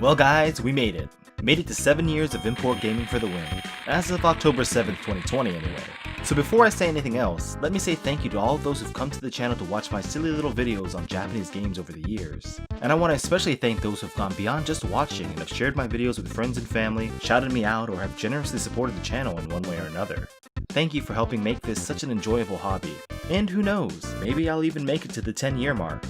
Well guys, we made it. Made it to 7 years of Import Gaming for the win, as of October 7th, 2020 anyway. So before I say anything else, let me say thank you to all of those who've come to the channel to watch my silly little videos on Japanese games over the years. And I want to especially thank those who've gone beyond just watching and have shared my videos with friends and family, shouted me out, or have generously supported the channel in one way or another. Thank you for helping make this such an enjoyable hobby. And who knows, maybe I'll even make it to the 10-year mark.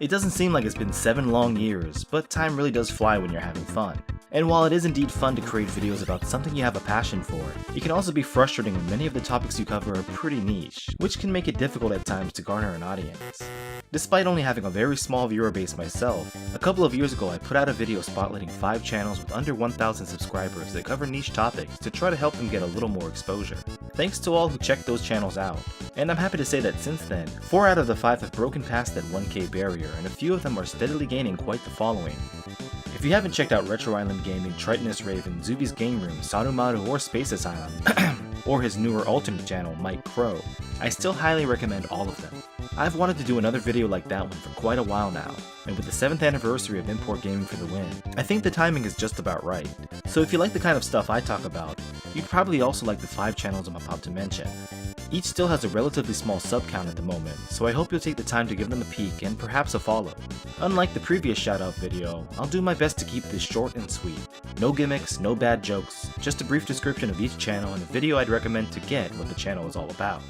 It doesn't seem like it's been 7 long years, but time really does fly when you're having fun. And while it is indeed fun to create videos about something you have a passion for, it can also be frustrating when many of the topics you cover are pretty niche, which can make it difficult at times to garner an audience. Despite only having a very small viewer base myself, a couple of years ago I put out a video spotlighting 5 channels with under 1,000 subscribers that cover niche topics to try to help them get a little more exposure. Thanks to all who checked those channels out, and I'm happy to say that since then, 4 out of the 5 have broken past that 1K barrier, and a few of them are steadily gaining quite the following. If you haven't checked out Retro Island Gaming, Tritonus Raven, Zuby's Game Room, Sarumaru or Space Asylum, or his newer alternate channel, Mike Crow, I still highly recommend all of them. I've wanted to do another video like that one for quite a while now, and with the 7th anniversary of Import Gaming for the win, I think the timing is just about right. So if you like the kind of stuff I talk about, you'd probably also like the 5 channels I'm about to mention. Each still has a relatively small sub count at the moment, so I hope you'll take the time to give them a peek and perhaps a follow. Unlike the previous shoutout video, I'll do my best to keep this short and sweet. No gimmicks, no bad jokes, just a brief description of each channel and a video I'd recommend to get what the channel is all about.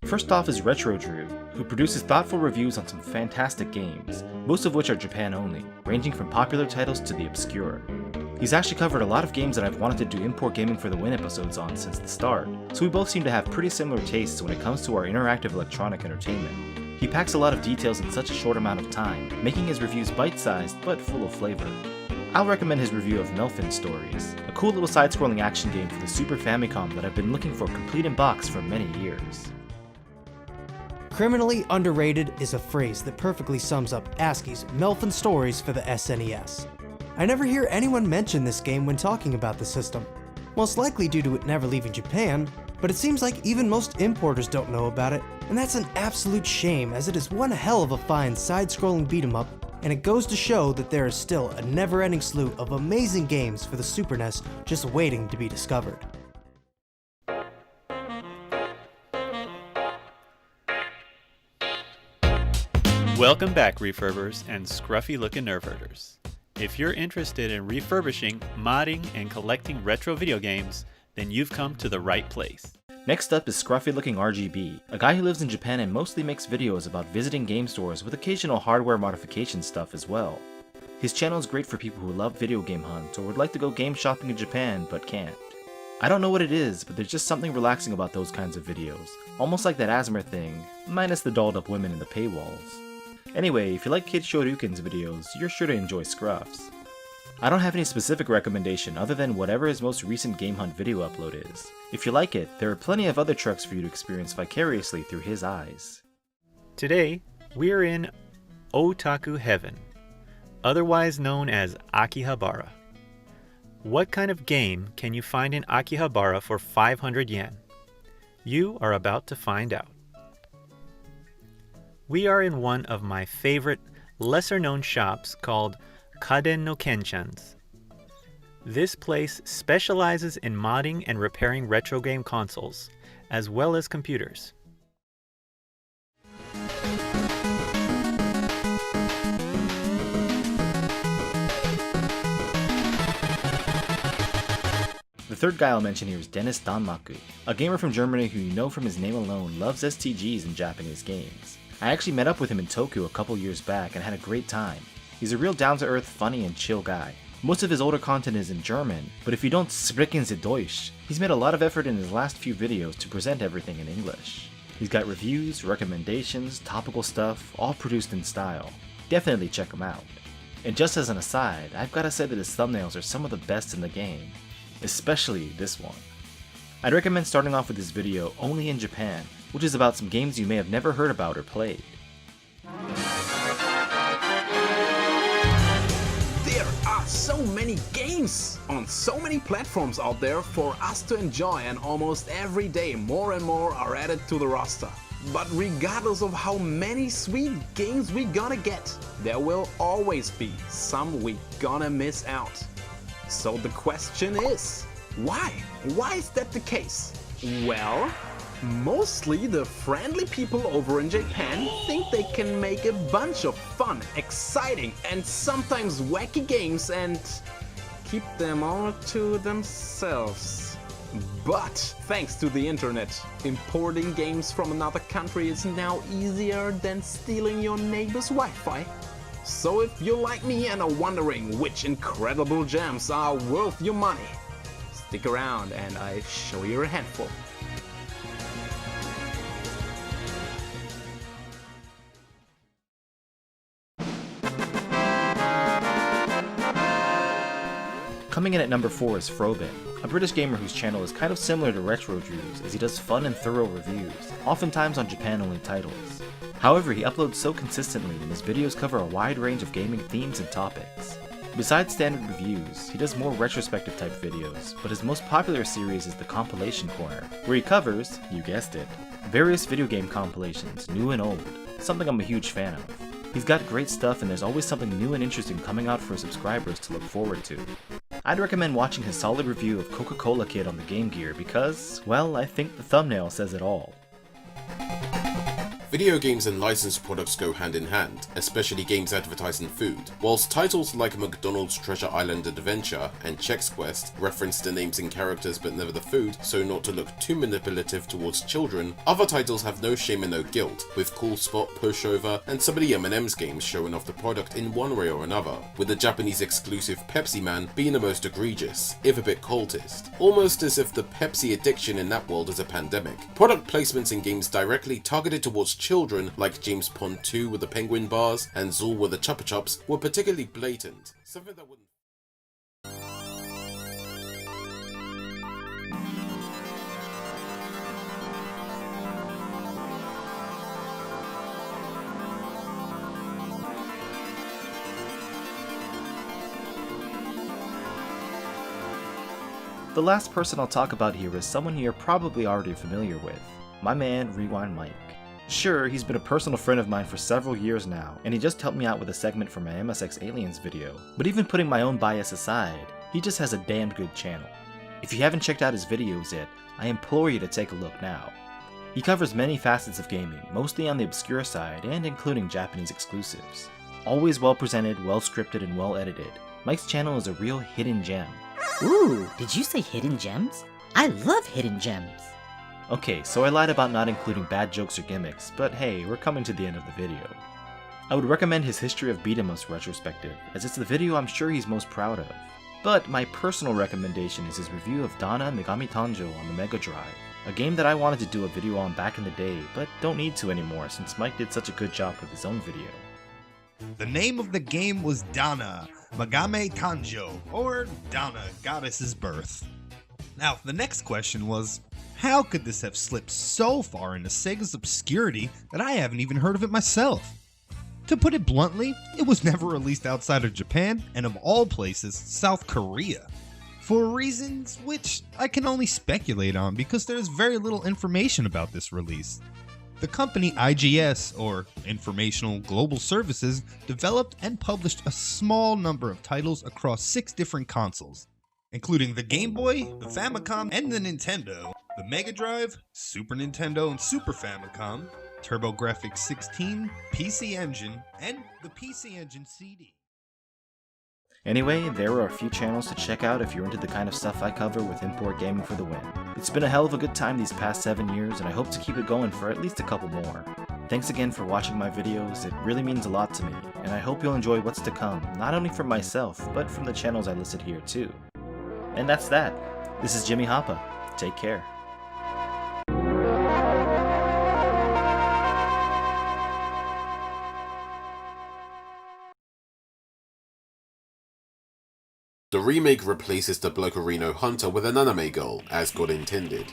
First off is Retro Drew, who produces thoughtful reviews on some fantastic games, most of which are Japan only, ranging from popular titles to the obscure. He's actually covered a lot of games that I've wanted to do Import Gaming for the Win episodes on since the start, so we both seem to have pretty similar tastes when it comes to our interactive electronic entertainment. He packs a lot of details in such a short amount of time, making his reviews bite-sized but full of flavor. I'll recommend his review of Melfin Stories, a cool little side-scrolling action game for the Super Famicom that I've been looking for complete in box for many years. Criminally underrated is a phrase that perfectly sums up ASCII's Melfin Stories for the SNES. I never hear anyone mention this game when talking about the system, most likely due to it never leaving Japan, but it seems like even most importers don't know about it, and that's an absolute shame as it is one hell of a fine side-scrolling beat-em-up, and it goes to show that there is still a never-ending slew of amazing games for the Super NES just waiting to be discovered. Welcome back, refurbers and scruffy looking nerve herders. If you're interested in refurbishing, modding, and collecting retro video games, then you've come to the right place. Next up is Scruffy Looking RGB, a guy who lives in Japan and mostly makes videos about visiting game stores with occasional hardware modification stuff as well. His channel is great for people who love video game hunts or would like to go game shopping in Japan but can't. I don't know what it is, but there's just something relaxing about those kinds of videos, almost like that Asmer thing, minus the dolled up women in the paywalls. Anyway, if you like Kid Shoryuken's videos, you're sure to enjoy Scruff's. I don't have any specific recommendation other than whatever his most recent Game Hunt video upload is. If you like it, there are plenty of other trucks for you to experience vicariously through his eyes. Today, we're in Otaku Heaven, otherwise known as Akihabara. What kind of game can you find in Akihabara for 500 yen? You are about to find out. We are in one of my favorite, lesser-known shops called Kaden no Kenchan's. This place specializes in modding and repairing retro game consoles, as well as computers. The third guy I'll mention here is DennisDonMaku, a gamer from Germany who you know from his name alone loves STGs and Japanese games. I actually met up with him in Tokyo a couple years back and had a great time. He's a real down-to-earth, funny, and chill guy. Most of his older content is in German, but if you don't sprechen Sie Deutsch, he's made a lot of effort in his last few videos to present everything in English. He's got reviews, recommendations, topical stuff, all produced in style. Definitely check him out. And just as an aside, I've gotta say that his thumbnails are some of the best in the game. Especially this one. I'd recommend starting off with this video only in Japan, which is about some games you may have never heard about or played. There are so many games on so many platforms out there for us to enjoy, and almost every day more and more are added to the roster. But regardless of how many sweet games we gonna get, there will always be some we gonna miss out. So the question is, why? Why is that the case? Well, mostly the friendly people over in Japan think they can make a bunch of fun, exciting and sometimes wacky games and keep them all to themselves. But thanks to the internet, importing games from another country is now easier than stealing your neighbor's Wi-Fi. So if you're like me and are wondering which incredible gems are worth your money, stick around and I'll show you a handful. Coming in at number 4 is Froben, a British gamer whose channel is kind of similar to Retro Drews as he does fun and thorough reviews, oftentimes on Japan-only titles. However, he uploads so consistently and his videos cover a wide range of gaming themes and topics. Besides standard reviews, he does more retrospective type videos, but his most popular series is the Compilation Corner, where he covers, you guessed it, various video game compilations, new and old, something I'm a huge fan of. He's got great stuff and there's always something new and interesting coming out for his subscribers to look forward to. I'd recommend watching his solid review of Coca-Cola Kid on the Game Gear because, well, I think the thumbnail says it all. Video games and licensed products go hand in hand, especially games advertising food. Whilst titles like McDonald's Treasure Island Adventure and Chex Quest reference the names and characters but never the food, so not to look too manipulative towards children, other titles have no shame and no guilt, with Cool Spot, Pushover, and some of the M&M's games showing off the product in one way or another, with the Japanese exclusive Pepsi Man being the most egregious, if a bit cultist. Almost as if the Pepsi addiction in that world is a pandemic. Product placements in games directly targeted towards children like James Pond 2 with the penguin bars and Zool with the Chupa Chups were particularly blatant, something that wouldn't. The last person I'll talk about here is someone you're probably already familiar with, my man Rewind Mike. Sure, he's been a personal friend of mine for several years now, and he just helped me out with a segment for my MSX Aliens video, but even putting my own bias aside, he just has a damned good channel. If you haven't checked out his videos yet, I implore you to take a look now. He covers many facets of gaming, mostly on the obscure side and including Japanese exclusives. Always well presented, well scripted, and well edited, Mike's channel is a real hidden gem. Ooh, did you say hidden gems? I love hidden gems. Okay, so I lied about not including bad jokes or gimmicks, but hey, we're coming to the end of the video. I would recommend his History of Beat-em-ups retrospective, as it's the video I'm sure he's most proud of. But my personal recommendation is his review of Dana Megami Tanjo on the Mega Drive, a game that I wanted to do a video on back in the day, but don't need to anymore since Mike did such a good job with his own video. The name of the game was Dana Megami Tanjo, or Dana, Goddess's Birth. Now, the next question was, how could this have slipped so far into Sega's obscurity that I haven't even heard of it myself? To put it bluntly, it was never released outside of Japan, and of all places, South Korea. For reasons which I can only speculate on because there's very little information about this release. The company IGS, or Informational Global Services, developed and published a small number of titles across 6 different consoles, including the Game Boy, the Famicom, and the Nintendo, the Mega Drive, Super Nintendo and Super Famicom, TurboGrafx 16, PC Engine, and the PC Engine CD. Anyway, there are a few channels to check out if you're into the kind of stuff I cover with Import Gaming for the win. It's been a hell of a good time these past 7 years, and I hope to keep it going for at least a couple more. Thanks again for watching my videos, it really means a lot to me, and I hope you'll enjoy what's to come, not only from myself, but from the channels I listed here too. And that's that. This is Jimmy Hoppa. Take care. The remake replaces the Blocarino Hunter with an anime girl, as God intended.